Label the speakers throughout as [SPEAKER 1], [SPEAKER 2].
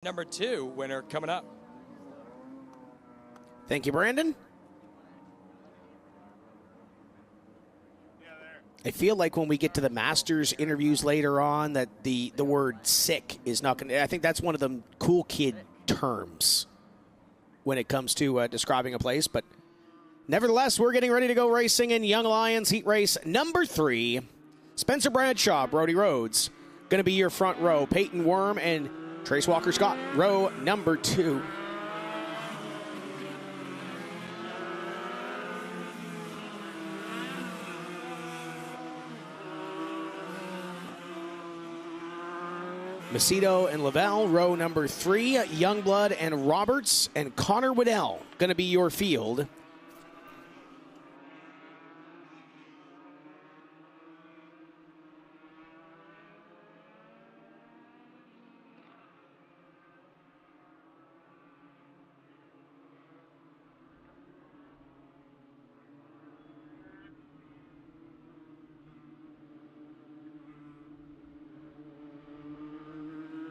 [SPEAKER 1] Number 2 winner coming up.
[SPEAKER 2] Thank you, Brandon. I feel like when we get to the Masters interviews later on that the word sick is not going to, I think that's one of the cool kid terms when it comes to describing a place. But nevertheless, we're getting ready to go racing in Young Lions Heat Race number 3. Spencer Bradshaw, Brody Rhodes, going to be your front row. Peyton Worm and Trace Walker-Scott, row number 2. Macedo and Lavelle, row number 3. Youngblood and Roberts and Connor Waddell going to be your field.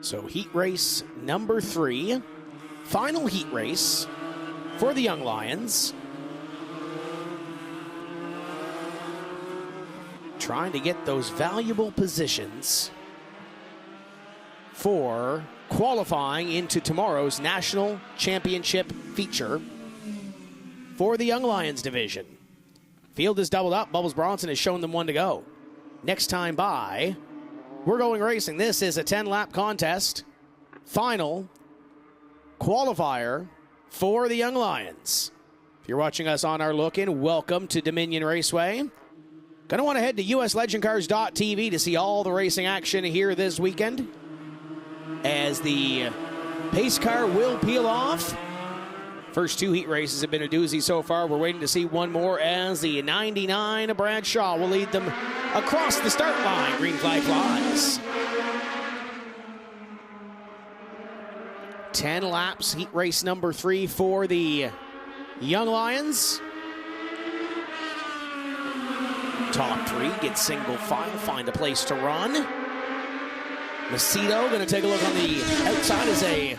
[SPEAKER 2] So heat race number 3, final heat race for the Young Lions. Trying to get those valuable positions for qualifying into tomorrow's National Championship feature for the Young Lions division. Field is doubled up. Bubbles Bronson has shown them one to go. Next time by, we're going racing. This is a 10-lap contest. Final qualifier for the Young Lions. If you're watching us on our look-in, welcome to Dominion Raceway. Going to want to head to uslegendcars.tv to see all the racing action here this weekend, as the pace car will peel off. First 2 heat races have been a doozy so far. We're waiting to see one more as the 99 Bradshaw will lead them across the start line. Green flag flies. 10 laps, heat race number 3 for the Young Lions. Top 3, get single file, find a place to run. Macedo going to take a look on the outside as a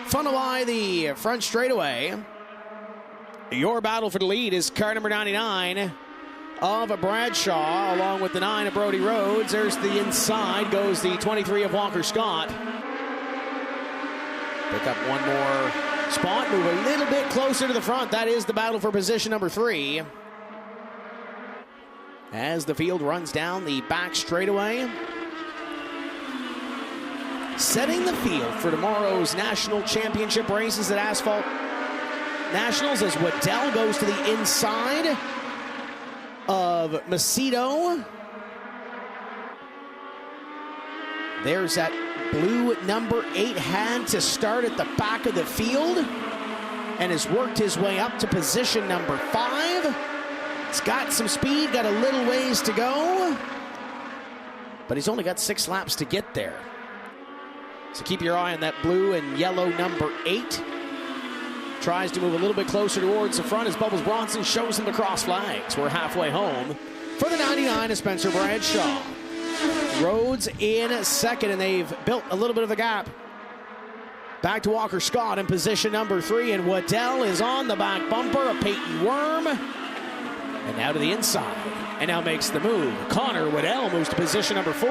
[SPEAKER 2] funnel by the front straightaway. Your battle for the lead is car number 99 of Bradshaw, along with the 9 of Brody Rhodes. There's the inside, goes the 23 of Walker-Scott. Pick up one more spot, move a little bit closer to the front. That is the battle for position number 3. As the field runs down the back straightaway. Setting the field for tomorrow's National Championship races at Asphalt Nationals as Waddell goes to the inside of Macedo. There's that blue number 8, had to start at the back of the field and has worked his way up to position number 5. He's got some speed, got a little ways to go, but he's only got 6 laps to get there. So keep your eye on that blue and yellow number 8. Tries to move a little bit closer towards the front as Bubbles Bronson shows him the cross flags. We're halfway home for the 99 of Spencer Bradshaw. Rhodes in second, and they've built a little bit of a gap. Back to Walker-Scott in position number 3, and Waddell is on the back bumper of Peyton Worm. And now to the inside, and now makes the move. Connor Waddell moves to position number 4.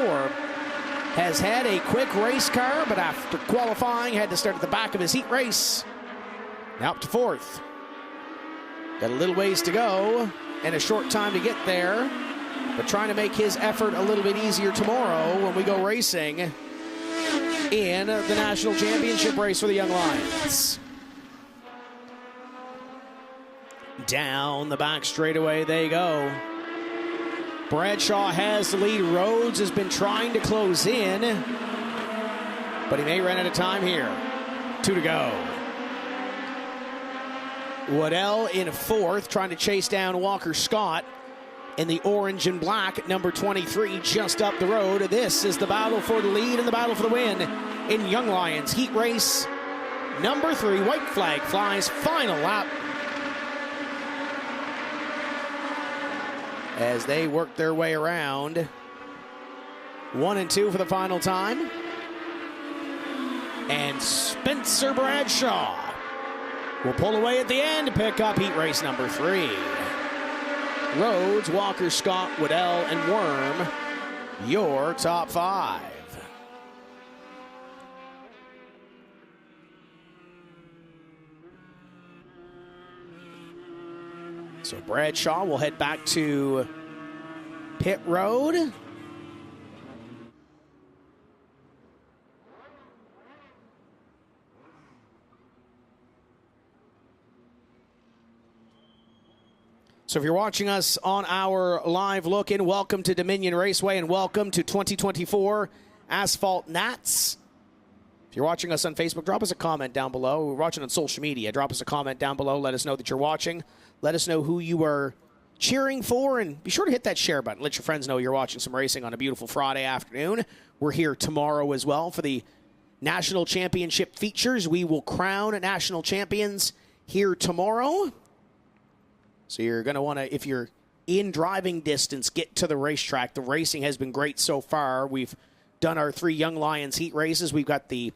[SPEAKER 2] Has had a quick race car, but after qualifying, had to start at the back of his heat race. Now up to 4th. Got a little ways to go and a short time to get there, but trying to make his effort a little bit easier tomorrow when we go racing in the National Championship race for the Young Lions. Down the back straightaway they go. Bradshaw has the lead. Rhodes has been trying to close in, but he may run out of time here. 2 to go. Waddell in 4th, trying to chase down Walker-Scott in the orange and black, number 23, just up the road. This is the battle for the lead and the battle for the win in Young Lions heat race number 3. White flag flies, final lap, as they work their way around. 1 and 2 for the final time. and Spencer Bradshaw will pull away at the end to pick up heat race number 3. Rhodes, Walker, Scott, Waddell, and Worm, your top 5. So Bradshaw will head back to pit road. So if you're watching us on our live look-in, welcome to Dominion Raceway and welcome to 2024 Asphalt Nats. If you're watching us on Facebook, drop us a comment down below. We're watching on social media. Drop us a comment down below. Let us know that you're watching. Let us know who you are cheering for, and be sure to hit that share button. Let your friends know you're watching some racing on a beautiful Friday afternoon. We're here tomorrow as well for the National Championship features. We will crown national champions here tomorrow. So you're going to want to, if you're in driving distance, get to the racetrack. The racing has been great so far. We've done our 3 Young Lions heat races. We've got the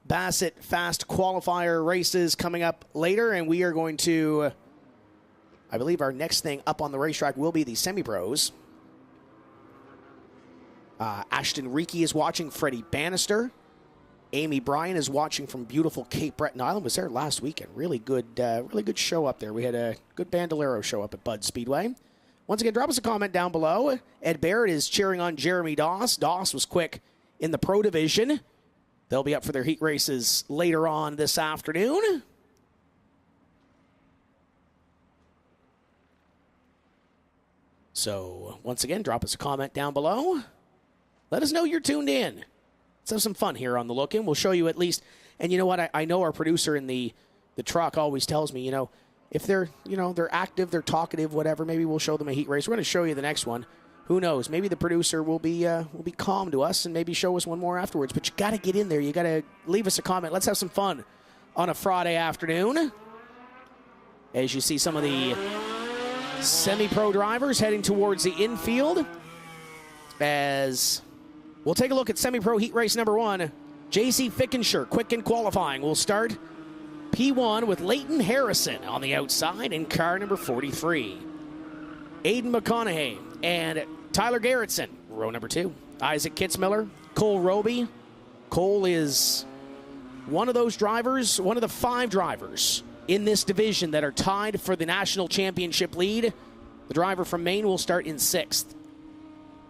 [SPEAKER 2] Bassett Fast Qualifier races coming up later, and we are going to, I believe our next thing up on the racetrack will be the semi-pros. Ashton Reekie is watching, Freddie Bannister. Amy Bryan is watching from beautiful Cape Breton Island. Was there last weekend. Really good show up there. We had a good Bandolero show up at Bud Speedway. Once again, drop us a comment down below. Ed Barrett is cheering on Jeremy Doss. Doss was quick in the Pro Division. They'll be up for their heat races later on this afternoon. So, once again, drop us a comment down below. Let us know you're tuned in. Let's have some fun here on the look-in. We'll show you at least, and you know what? I know our producer in the truck always tells me, if they're active, they're talkative, whatever, maybe we'll show them a heat race. We're going to show you the next one. Who knows? Maybe the producer will be calm to us and maybe show us one more afterwards. But you got to get in there. You got to leave us a comment. Let's have some fun on a Friday afternoon. As you see some of the semi-pro drivers heading towards the infield. As we'll take a look at semi-pro heat race number 1. JC Fickenshire, quick in qualifying, will start P1 with Leighton Harrison on the outside in car number 43. Aidan McConaughey and Tyler Garrettson, row number 2. Isaac Kitzmiller, Cole Roby. Cole is one of those drivers, one of the 5 drivers in this division that are tied for the national championship lead. The driver from Maine will start in 6th.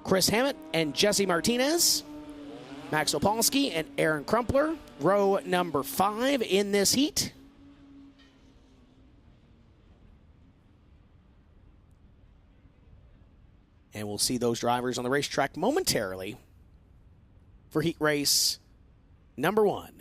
[SPEAKER 2] Chris Hammett and Jesse Martinez, Max Opolsky and Aaron Crumpler, row number 5 in this heat. And we'll see those drivers on the racetrack momentarily for heat race number 1.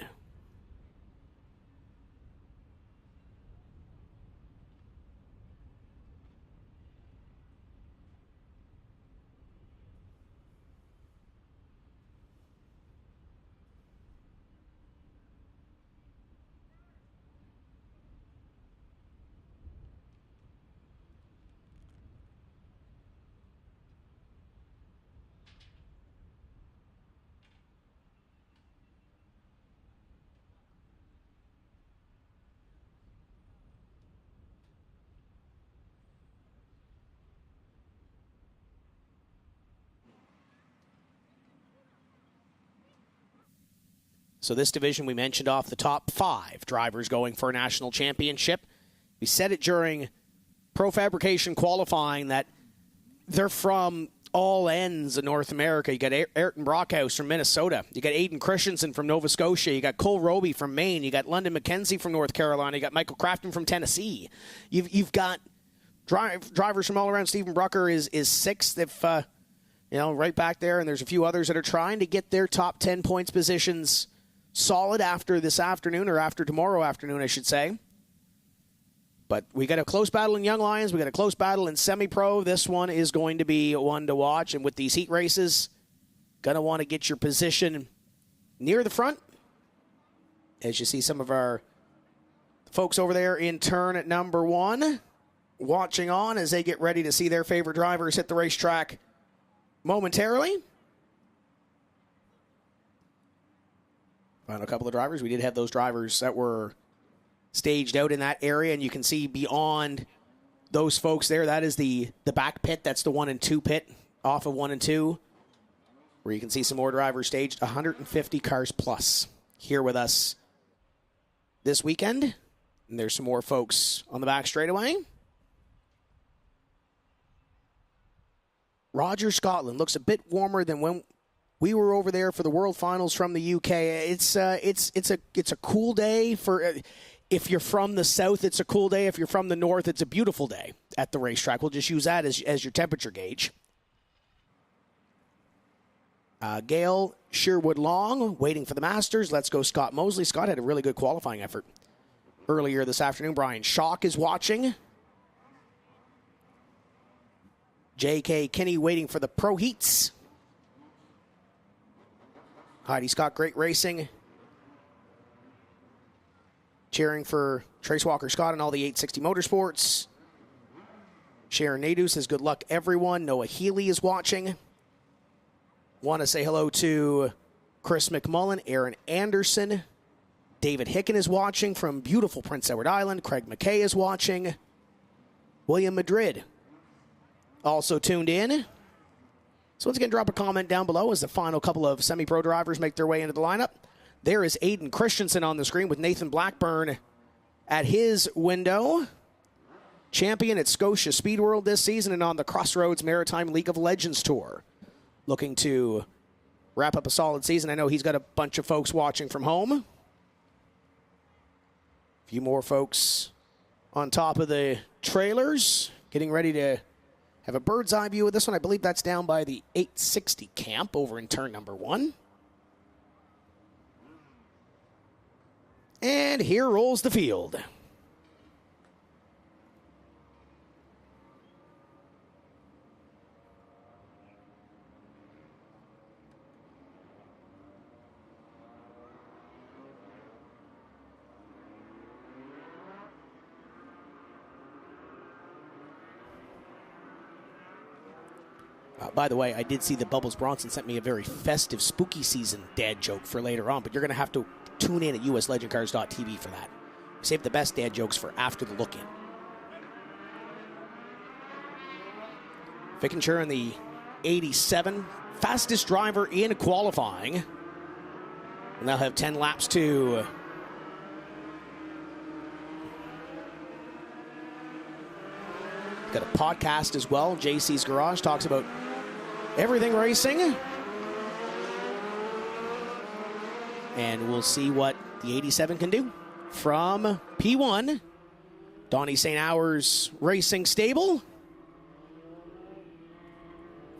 [SPEAKER 2] So this division, we mentioned off the top 5 drivers going for a national championship. We said it during Pro Fabrication qualifying that they're from all ends of North America. You got Ayrton Brockhouse from Minnesota. You got Aiden Christensen from Nova Scotia. You got Cole Roby from Maine. You got London McKenzie from North Carolina. You got Michael Crafton from Tennessee. You've got drivers from all around. Stephen Brucker is 6th, if right back there, and there's a few others that are trying to get their top 10 points positions solid after this afternoon, or after tomorrow afternoon, I should say. But we got a close battle in Young Lions. We got a close battle in semi-pro. This one is going to be one to watch. And with these heat races, going to want to get your position near the front. As you see some of our folks over there in turn at number 1 watching on as they get ready to see their favorite drivers hit the racetrack momentarily. Final couple of drivers. We did have those drivers that were staged out in that area, and you can see beyond those folks there, that is the back pit. That's the 1 and 2 pit off of 1 and 2, where you can see some more drivers staged. 150 cars plus here with us this weekend. And there's some more folks on the back straightaway. Roger, Scotland looks a bit warmer than when we were over there for the World Finals from the UK. It's a cool day for if you're from the south. It's a cool day. If you're from the north, it's a beautiful day at the racetrack. We'll just use that as your temperature gauge. Gail Sherwood Long waiting for the Masters. Let's go Scott Mosley. Scott had a really good qualifying effort earlier this afternoon. Brian Schock is watching. J.K. Kinney waiting for the Pro Heats. Heidi Scott, great racing. Cheering for Trace Walker Scott and all the 860 Motorsports. Sharon Nadeau says good luck, everyone. Noah Healy is watching. Want to say hello to Chris McMullen, Aaron Anderson. David Hicken is watching from beautiful Prince Edward Island. Craig McKay is watching. William Madrid also tuned in. So once again, drop a comment down below as the final couple of semi-pro drivers make their way into the lineup. There is Aiden Christensen on the screen with Nathan Blackburn at his window. Champion at Scotia Speed World this season and on the Crossroads Maritime League of Legends Tour. Looking to wrap up a solid season. I know he's got a bunch of folks watching from home. A few more folks on top of the trailers, getting ready to have a bird's eye view of this one. I believe that's down by the 860 camp over in turn number 1. And here rolls the field. By the way, I did see that Bubbles Bronson sent me a very festive, spooky season dad joke for later on, but you're going to have to tune in at uslegendcars.tv for that. Save the best dad jokes for after the look-in. Fickenshire in the 87, fastest driver in qualifying. And they'll have 10 laps to got a podcast as well. JC's Garage talks about everything racing. And we'll see what the 87 can do. From P1, Donnie St. Hour's Racing Stable.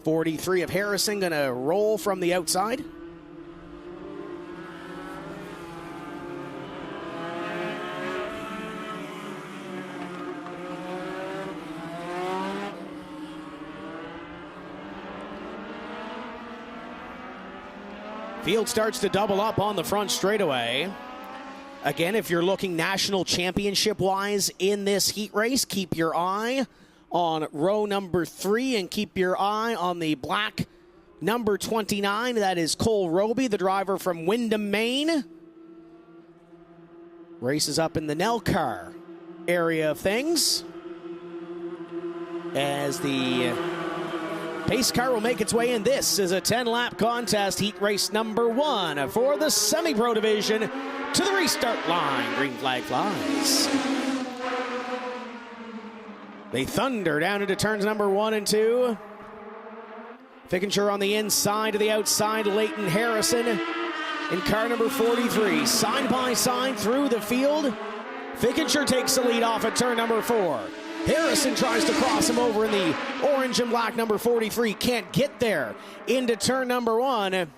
[SPEAKER 2] 43 of Harrison going to roll from the outside. Field starts to double up on the front straightaway. Again, if you're looking national championship-wise in this heat race, keep your eye on row number 3 and keep your eye on the black number 29. That is Cole Roby, the driver from Windham, Maine. Races up in the Nelcar area of things. As the pace car will make its way in. This is a 10-lap contest, heat race number 1 for the semi-pro division. To the restart line, green flag flies. They thunder down into turns number 1 and 2. Fickenshire on the inside to the outside, Leighton Harrison in car number 43. Side by side through the field. Fickenshire takes the lead off at turn number 4. Harrison tries to cross him over in the orange and black number 43. Can't get there into turn number 1.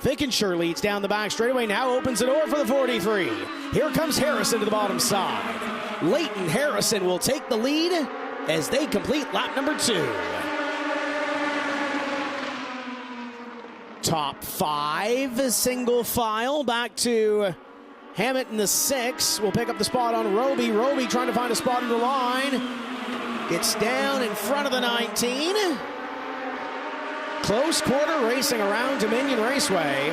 [SPEAKER 2] Fickenshire leads down the back straightaway. Now opens the door for the 43. Here comes Harrison to the bottom side. Leighton Harrison will take the lead as they complete lap number 2. Top 5 single file back to Hammett in the 6 will pick up the spot on Roby. Roby trying to find a spot in the line. Gets down in front of the 19. Close quarter racing around Dominion Raceway.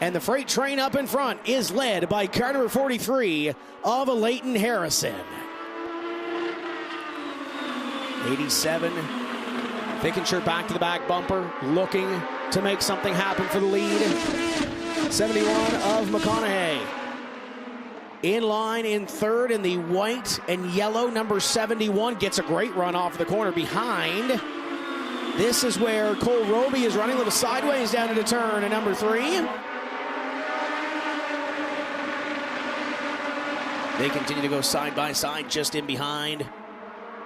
[SPEAKER 2] And the freight train up in front is led by car number 43 of Leighton Harrison. 87. Fickenshire back to the back bumper, looking to make something happen for the lead. 71 of McConaughey. In line in third in the white and yellow, number 71 gets a great run off the corner behind. This is where Cole Roby is running a little sideways down to the turn at number 3. They continue to go side by side just in behind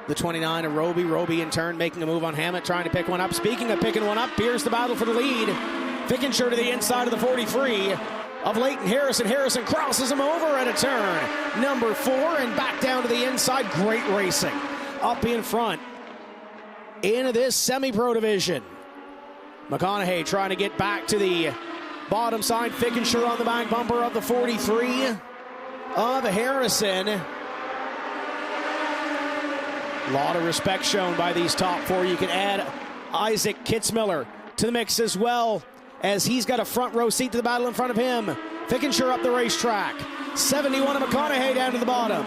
[SPEAKER 2] the 29 of Roby. Roby in turn making a move on Hammett, trying to pick one up. Speaking of picking one up, here's the battle for the lead. Fickenshire to the inside of the 43 of Leighton Harrison. Harrison crosses him over at a turn. Number 4 and back down to the inside. Great racing. Up in front into this semi-pro division. McConaughey trying to get back to the bottom side. Fickenshire on the back bumper of the 43 of Harrison. A lot of respect shown by these top 4. You can add Isaac Kitzmiller to the mix as well, as he's got a front row seat to the battle in front of him. Fickenshire up the racetrack. 71 of McConaughey down to the bottom.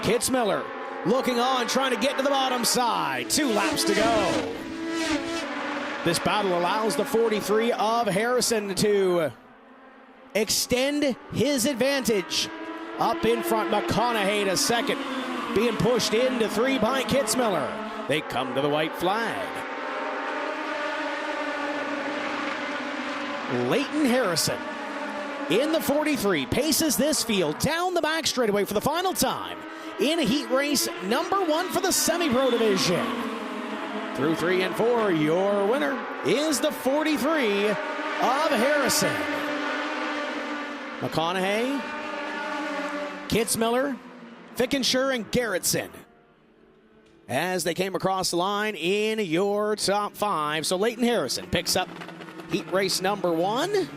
[SPEAKER 2] Kitzmiller looking on, trying to get to the bottom side. 2 laps to go. This battle allows the 43 of Harrison to extend his advantage. Up in front, McConaughey to second, being pushed into 3 by Kitzmiller. They come to the white flag. Leighton Harrison in the 43 paces this field down the back straightaway for the final time in heat race number 1 for the semi-pro division. Through 3 and 4, your winner is the 43 of Harrison. McConaughey, Kitzmiller, Fickenshire, and Garrettson as they came across the line in your top 5. So Leighton Harrison picks up heat race number 1.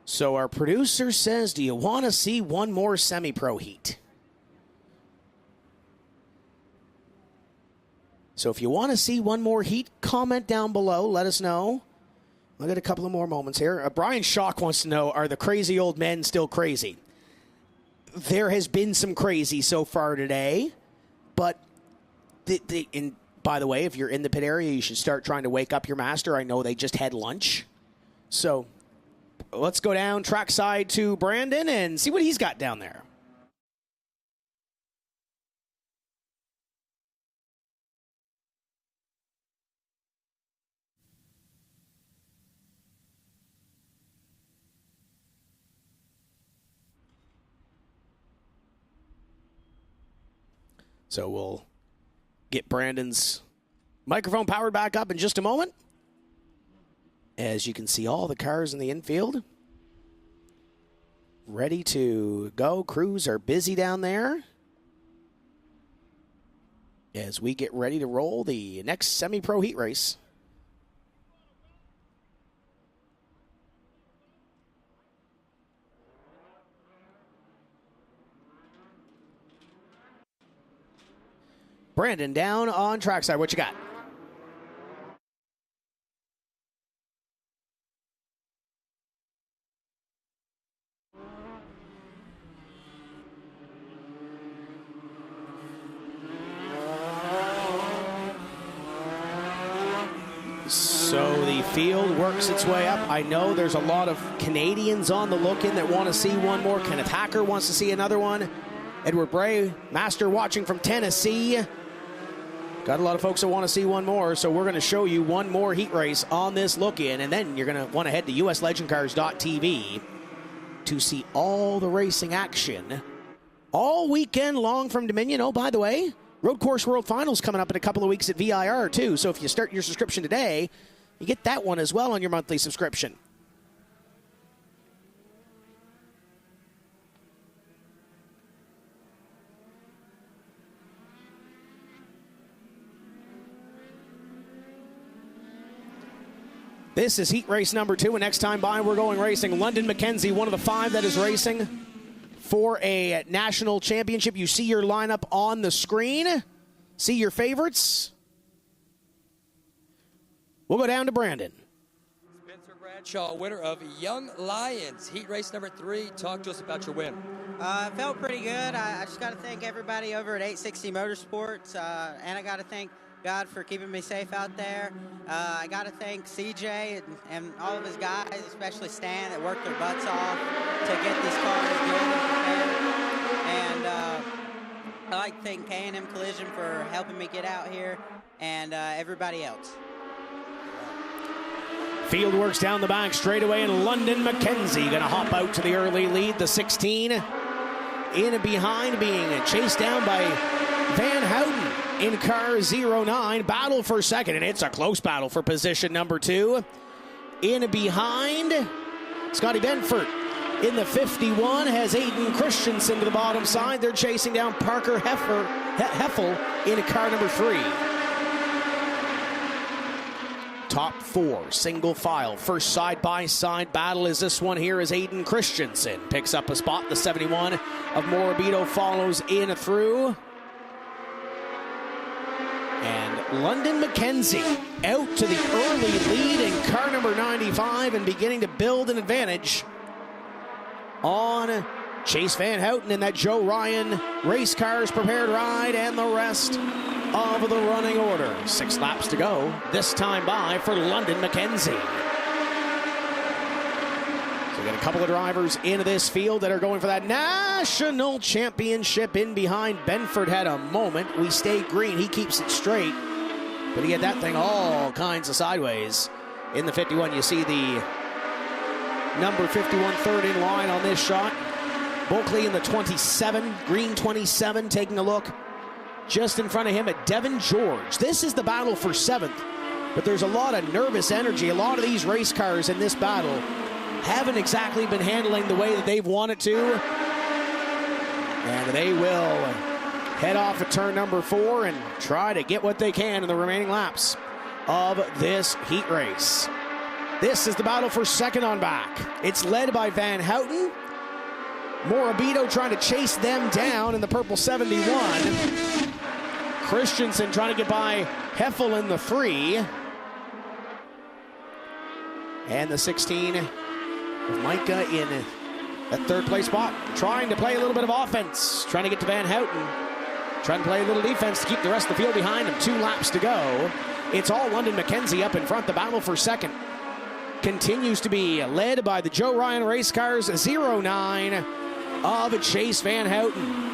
[SPEAKER 2] So our producer says, do you want to see one more semi-pro heat? So if you want to see one more heat, comment down below. Let us know. I'll get a couple of more moments here. Brian Schock wants to know, are the crazy old men still crazy? There has been some crazy so far today, but by the way, if you're in the pit area, you should start trying to wake up your master. I know they just had lunch. So let's go down trackside to Brandon and see what he's got down there. So we'll get Brandon's microphone powered back up in just a moment. As you can see, all the cars in the infield ready to go. Crews are busy down there as we get ready to roll the next semi-pro heat race. Brandon, down on trackside, what you got? So the field works its way up. I know there's a lot of Canadians on the look-in that want to see one more. Kenneth Hacker wants to see another one. Edward Bray, master watching from Tennessee. Got a lot of folks that want to see one more, so we're going to show you one more heat race on this look-in, and then you're going to want to head to uslegendcars.tv to see all the racing action all weekend long from Dominion. Oh, by the way, Road Course World Finals coming up in a couple of weeks at VIR, too, so if you start your subscription today, you get that one as well on your monthly subscription. This is heat race number 2, and next time by, we're going racing. London McKenzie, one of the 5 that is racing for a national championship. You see your lineup on the screen. see your favorites. We'll go down to Brandon.
[SPEAKER 1] Spencer Bradshaw, winner of Young Lions, heat race number 3. Talk to us about your win.
[SPEAKER 3] Felt pretty good. I just got to thank everybody over at 860 Motorsports, and I got to thank God for keeping me safe out there. I got to thank CJ and all of his guys, especially Stan, that worked their butts off to get these cars good and prepared. And I like to thank K&M Collision for helping me get out here, and everybody else.
[SPEAKER 2] Field works down the back straightaway, and London McKenzie going to hop out to the early lead, the 16. In and behind, being chased down by Van Houten in car 09. Battle for second, and it's a close battle for position number 2. In and behind, Scotty Benford in the 51 has Aiden Christensen to the bottom side. They're chasing down Parker Heffel in car number 3. Top 4, single file. First side-by-side battle is this one here as Aiden Christensen picks up a spot. The 71 of Morabito follows in through. And London McKenzie out to the early lead in car number 95 and beginning to build an advantage on Chase Van Houten in that Joe Ryan race cars prepared ride and the rest of the running order. 6 laps to go, this time by for London McKenzie. So we got a couple of drivers into this field that are going for that national championship. In behind, Benford had a moment. We stay green, he keeps it straight, but he had that thing all kinds of sideways. In the 51, you see the number 51 third in line on this shot. Bulkley in the 27, green 27, taking a look just in front of him at Devin George. This is the battle for 7th, but there's a lot of nervous energy. A lot of these race cars in this battle haven't exactly been handling the way that they've wanted to. And they will head off at turn number 4 and try to get what they can in the remaining laps of this heat race. This is the battle for second on back. It's led by Van Houten. Morabito trying to chase them down in the purple 71. Christensen trying to get by Heffel in the 3. And the 16 of Micah in that third place spot, trying to play a little bit of offense, trying to get to Van Houten, trying to play a little defense to keep the rest of the field behind him. 2 laps to go. It's all London McKenzie up in front. The battle for second continues to be led by the Joe Ryan race cars 09 of Chase Van Houten.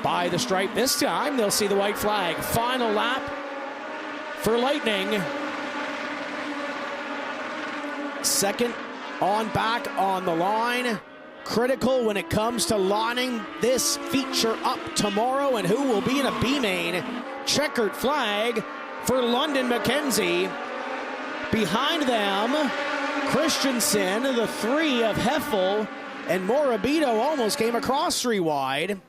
[SPEAKER 2] By the stripe this time, they'll see the white flag. Final lap for Lightning. Second on back on the line. Critical when it comes to lining this feature up tomorrow, and who will be in a B-main. Checkered flag for London McKenzie. Behind them, Christensen, the 3 of Heffel, and Morabito almost came across 3 wide.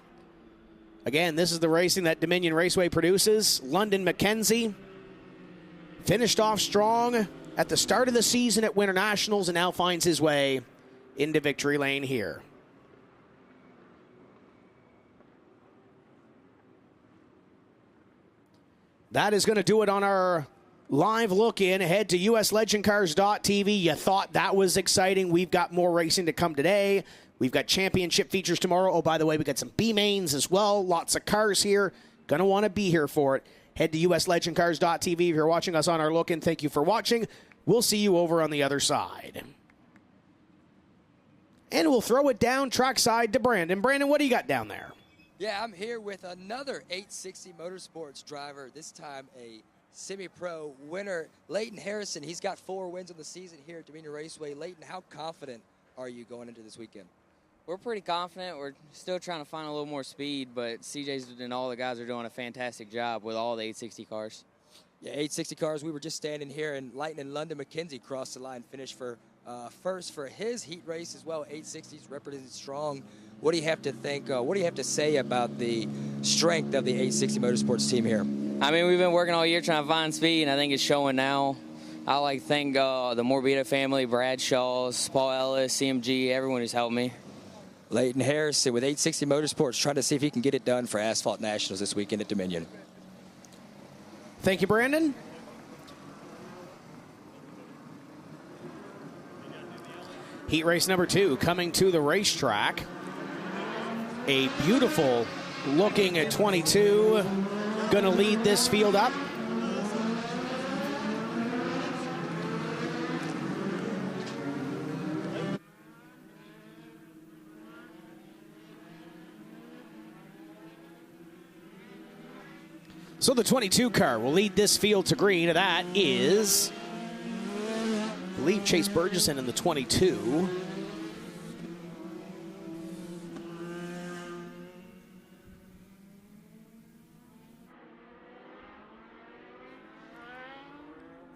[SPEAKER 2] Again, this is the racing that Dominion Raceway produces. London McKenzie finished off strong at the start of the season at Winter Nationals and now finds his way into victory lane here. That is going to do it on our live look in. Head to uslegendcars.tv. You thought that was exciting. We've got more racing to come today. We've got championship features tomorrow. Oh, by the way, we got some B-mains as well. Lots of cars here. Going to want to be here for it. Head to uslegendcars.tv if you're watching us on our look in. Thank you for watching. We'll see you over on the other side. And we'll throw it down trackside to Brandon. Brandon, what do you got down there?
[SPEAKER 1] Yeah, I'm here with another 860 Motorsports driver, this time a semi-pro winner, Leighton Harrison. He's got 4 wins on the season here at Dominion Raceway. Leighton, how confident are you going into this weekend?
[SPEAKER 4] We're pretty confident. We're still trying to find a little more speed, but CJ's and all the guys are doing a fantastic job with all the 860 cars.
[SPEAKER 1] Yeah, 860 cars. We were just standing here, and Leighton and London McKenzie crossed the line, finished for first for his heat race as well. 860s represented strong. What do you have to think? What do you have to say about the strength of the 860 Motorsports team here?
[SPEAKER 4] I mean, we've been working all year trying to find speed, and I think it's showing now. I like to thank the Morabito family, Bradshaws, Paul Ellis, CMG, everyone who's helped me.
[SPEAKER 1] Leighton Harrison with 860 Motorsports trying to see if he can get it done for Asphalt Nationals this weekend at Dominion.
[SPEAKER 2] Thank you, Brandon. Heat race number 2 coming to the racetrack. A beautiful looking at 22. Going to lead this field up. So the 22 car will lead this field to green. That is, I believe, Chase Burgesson in the 22.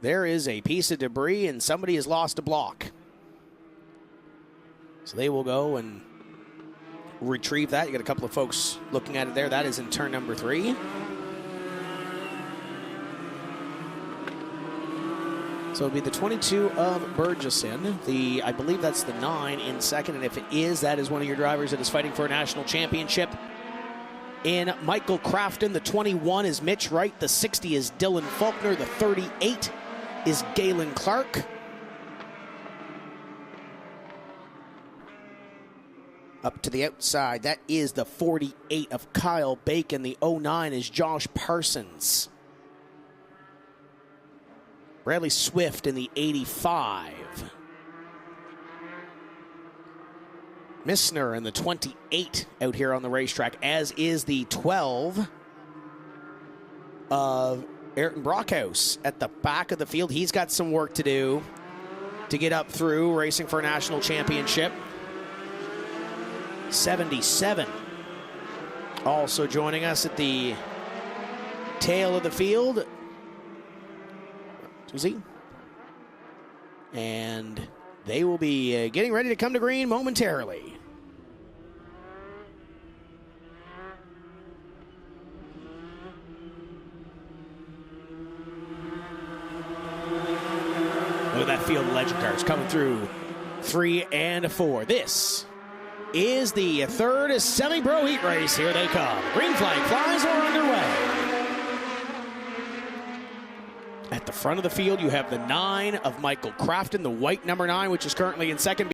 [SPEAKER 2] There is a piece of debris and somebody has lost a block. So they will go and retrieve that. You got a couple of folks looking at it there. That is in turn number 3. So it'll be the 22 of Burgesson. I believe that's the 9 in second. And if it is, that is one of your drivers that is fighting for a national championship. In Michael Crafton, the 21 is Mitch Wright. The 60 is Dylan Faulkner. The 38 is Galen Clark. Up to the outside, that is the 48 of Kyle Bacon. The 09 is Josh Parsons. Bradley Swift in the 85. Missner in the 28 out here on the racetrack, as is the 12 of Ayrton Brockhouse at the back of the field. He's got some work to do to get up through, racing for a national championship. 77 also joining us at the tail of the field. And they will be getting ready to come to green momentarily. Look at that field of legend cars coming through 3 and 4. This is the third semi-pro heat race. Here they come. Green flag flies, we're underway. At the front of the field, you have the 9 of Michael Crafton, the white number 9, which is currently in second.